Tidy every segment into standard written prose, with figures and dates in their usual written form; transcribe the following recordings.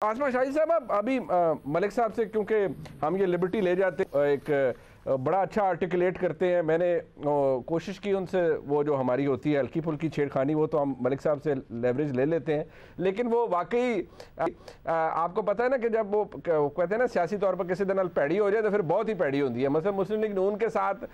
आसमा शाही साहब, आप अभी मलिक साहब से, क्योंकि हम ये लिबर्टी ले जाते एक बड़ा अच्छा आर्टिकुलेट करते हैं, मैंने कोशिश की उनसे, वो जो हमारी होती है हल्की फुल्की छेड़खानी, वो तो हम मलिक साहब से लेवरेज ले लेते हैं, लेकिन वो वाकई आपको पता है ना कि जब वो कहते हैं ना सियासी तौर पर किसी दिन पैड़ी हो जाए तो फिर बहुत ही पैड़ी होती है। मतलब मुस्लिम लीग नून के साथ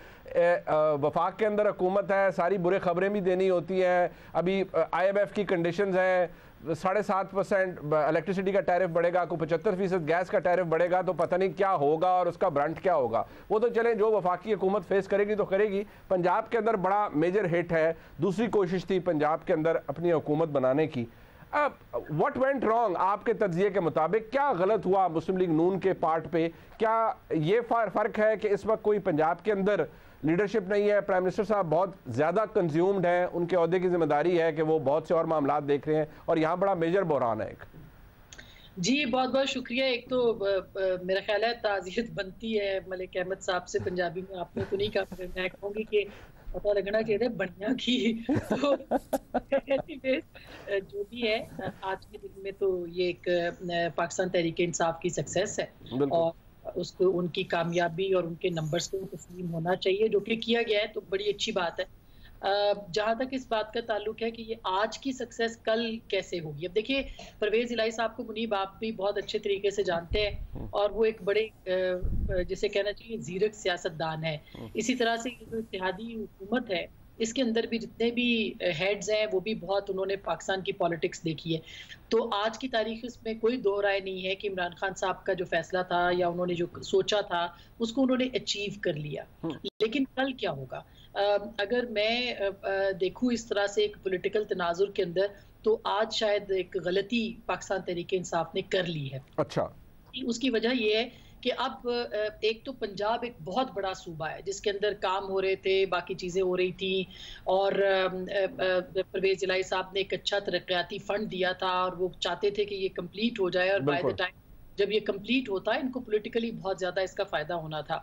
वफाक के अंदर हुकूमत है, सारी बुरे खबरें भी देनी होती हैं। अभी IMF की कंडीशंस हैं, 7.5% इलेक्ट्रिसिटी का टैरिफ बढ़ेगा, को 75% गैस का टैरिफ बढ़ेगा, तो पता नहीं क्या होगा और उसका ब्रंट क्या होगा। वो तो चलें, जो वफाकी हुकूमत फेस करेगी तो करेगी। पंजाब के अंदर बड़ा मेजर हिट है, दूसरी कोशिश थी पंजाब के अंदर अपनी हुकूमत बनाने की। अब व्हाट वेंट रॉन्ग आपके तज्जिए के मुताबिक? क्या गलत हुआ मुस्लिम लीग नून के पार्ट पे? क्या ये फ़र्क है कि इस वक्त कोई पंजाब के अंदर लीडरशिप नहीं है, प्राइम मिनिस्टर साहब बहुत ज़्यादा कंज्यूम्ड हैं, उनके अहदे की जिम्मेदारी है कि वो बहुत से और मामला देख रहे हैं और यहाँ बड़ा मेजर बहरान है एक? जी, बहुत-बहुत शुक्रिया। एक तो मेरा ख़्याल है ताज़ियत बनती है मलिक अहमद साहब से। पंजाबी में आपने तो नहीं कहा, मगर मैं कहूँगी कि पता लगना चाहिए बढ़िया की। तो एनीवेज़ जो भी है, आज के दिन में तो ये एक पाकिस्तान तहरीक-ए-इंसाफ की सक्सेस है और उसको उनकी कामयाबी और उनके नंबर्स को तस्लीम होना चाहिए, जो कि किया गया है, तो बड़ी अच्छी बात है। जहाँ तक इस बात का ताल्लुक है कि ये आज की सक्सेस कल कैसे होगी। अब देखिए, परवेज़ इलाही साहब को मुनीब आप भी बहुत अच्छे तरीके से जानते हैं और वो एक बड़े जिसे कहना चाहिए ज़ीरक सियासतदान है। इसी तरह से ये जो इत्तेहादी हुकूमत है, इसके अंदर भी जितने भी हेड्स हैं, वो भी बहुत उन्होंने पाकिस्तान की पॉलिटिक्स देखी है। तो आज की तारीख इसमें कोई दो राय नहीं है कि इमरान खान साहब का जो फैसला था या उन्होंने जो सोचा था, उसको उन्होंने अचीव कर लिया। लेकिन कल क्या होगा? अगर मैं देखूँ इस तरह से एक पॉलिटिकल तनाजुर के अंदर, तो आज शायद एक गलती पाकिस्तान तहरीक-ए-इंसाफ ने कर ली है। अच्छा। उसकी वजह ये है कि अब एक तो पंजाब एक बहुत बड़ा सूबा है जिसके अंदर काम हो रहे थे, बाकी चीज़ें हो रही थी और परवेज़ इलाही साहब ने एक अच्छा तरक्याती फंड दिया था और वो चाहते थे कि ये कंप्लीट हो जाए और बाय द टाइम जब ये कंप्लीट होता है, इनको पॉलिटिकली बहुत ज़्यादा इसका फ़ायदा होना था।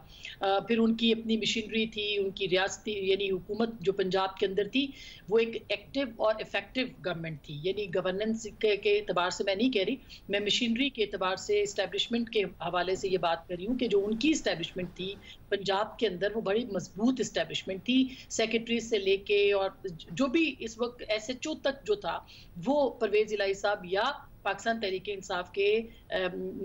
फिर उनकी अपनी मशीनरी थी, उनकी रियासती यानी हुकूमत जो पंजाब के अंदर थी, वो एक एक्टिव और इफ़ेक्टिव गवर्नमेंट थी। यानी गवर्नेंस के एतबार से मैं नहीं कह रही, मैं मशीनरी के एतबार से, इस्टेब्लिशमेंट के हवाले से ये बात कर रही हूँ कि जो उनकी इस्टेब्लिशमेंट थी पंजाब के अंदर, वो बड़ी मजबूत इस्टेब्लिशमेंट थी। सेक्रेटरी से लेके और जो भी इस वक्त SHO तक जो था, वो परवेज़ इलाही साहब या पाकिस्तान तहरीक-ए-इंसाफ के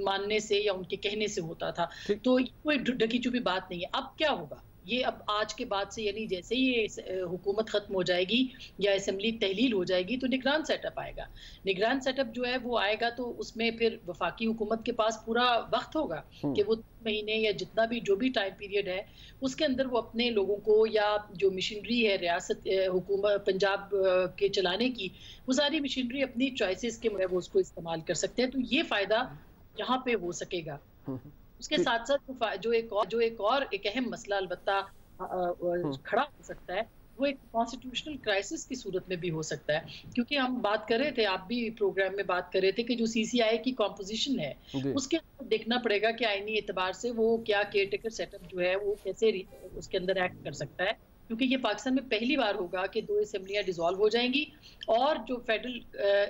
मानने से या उनके कहने से होता था। तो कोई ढकी-छुपी बात नहीं है। अब क्या होगा? ये अब आज के बाद से, यानी जैसे ही ये हुकूमत ख़त्म हो जाएगी या असेंबली तहलील हो जाएगी, तो निगरान सेटअप आएगा। निगरान सेटअप जो है वो आएगा, तो उसमें फिर वफाकी हुकूमत के पास पूरा वक्त होगा कि वो महीने या जितना भी जो भी टाइम पीरियड है, उसके अंदर वो अपने लोगों को या जो मशीनरी है रियासत हुकूमत पंजाब के चलाने की, वो सारी मशीनरी अपनी चॉइसेस के मुताबिक वो उसको इस्तेमाल कर सकते हैं। तो ये फ़ायदा यहाँ पे हो सकेगा। उसके साथ-साथ जो एक और एक अहम मसला अलबत्ता खड़ा हो सकता है, वो एक कॉन्स्टिट्यूशनल क्राइसिस की सूरत में भी हो सकता है। क्योंकि हम बात कर रहे थे, आप भी प्रोग्राम में बात कर रहे थे कि जो CCI की कॉम्पोजिशन है, उसके अंदर देखना पड़ेगा कि आईनी एतबार से वो क्या केयरटेकर सेटअप जो है वो कैसे उसके अंदर एक्ट कर सकता है। क्योंकि ये पाकिस्तान में पहली बार होगा कि 2 असेंबलियाँ डिसॉल्व हो जाएंगी और जो फेडरल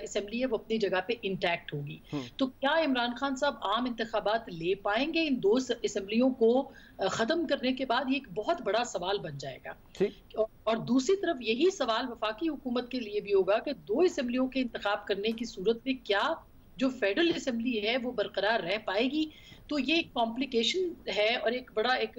असेंबली है वो अपनी जगह पे इंटैक्ट होगी। तो क्या इमरान खान साहब आम इंतखाबात ले पाएंगे इन 2 असेंबलियों को ख़त्म करने के बाद? ये एक बहुत बड़ा सवाल बन जाएगा। और दूसरी तरफ यही सवाल वफाकी हुकूमत के लिए भी होगा कि 2 असेंबलियों के इंतखाब करने की सूरत में क्या जो फेडरल असेंबली है वो बरकरार रह पाएगी? तो ये एक कॉम्प्लिकेशन है और एक बड़ा एक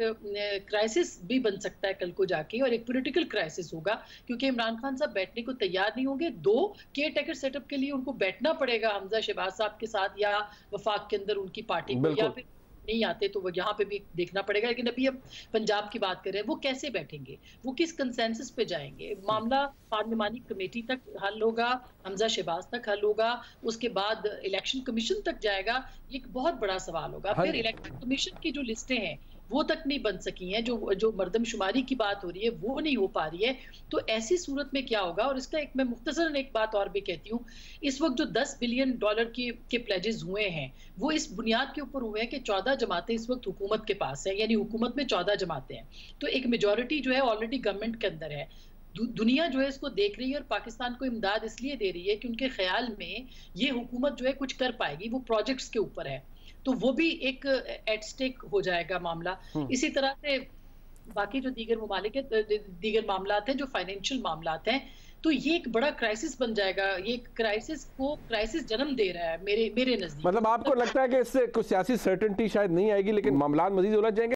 क्राइसिस भी बन सकता है कल को जाके, और एक पॉलिटिकल क्राइसिस होगा क्योंकि इमरान खान साहब बैठने को तैयार नहीं होंगे। 2 केयर टेकर सेटअप के लिए उनको बैठना पड़ेगा हमजा शहबाज साहब के साथ या वफाक के अंदर उनकी पार्टी को, या फिर नहीं आते तो वो यहाँ पे भी देखना पड़ेगा। लेकिन अभी हम पंजाब की बात कर रहे हैं, वो कैसे बैठेंगे, वो किस कंसेंसस पे जाएंगे? मामला पार्लिमानी कमेटी तक हल होगा, हमजा शहबाज तक हल होगा, उसके बाद इलेक्शन कमीशन तक जाएगा, ये एक बहुत बड़ा सवाल होगा। फिर इलेक्शन कमीशन की जो लिस्टें हैं वो तक नहीं बन सकी हैं, जो मर्दमशुमारी की बात हो रही है वो नहीं हो पा रही है। तो ऐसी सूरत में क्या होगा? और इसका एक मैं मुख्तसरन एक बात और भी कहती हूँ, इस वक्त जो $10 बिलियन के प्लेजेस हुए हैं, वो इस बुनियाद के ऊपर हुए हैं कि 14 जमातें इस वक्त हुकूमत के पास है, यानी हुकूमत में 14 जमातें हैं। तो एक मेजॉरिटी जो है ऑलरेडी गवर्नमेंट के अंदर है। दुनिया जो है इसको देख रही है और पाकिस्तान को इमदाद इसलिए दे रही है कि उनके ख्याल में ये हुकूमत जो है कुछ कर पाएगी, वो प्रोजेक्ट्स के ऊपर है, तो वो भी एक एट स्टेक हो जाएगा मामला। इसी तरह से बाकी जो दीगर ममालिक है, दीगर मामलात हैं, जो फाइनेंशियल मामलात हैं, तो ये एक बड़ा क्राइसिस बन जाएगा। ये क्राइसिस जन्म दे रहा है मेरे नजदीक। मतलब आपको लगता है कि इससे कुछ सियासी सर्टेनिटी शायद नहीं आएगी, लेकिन मामलात मजीद उलझ जाएंगे।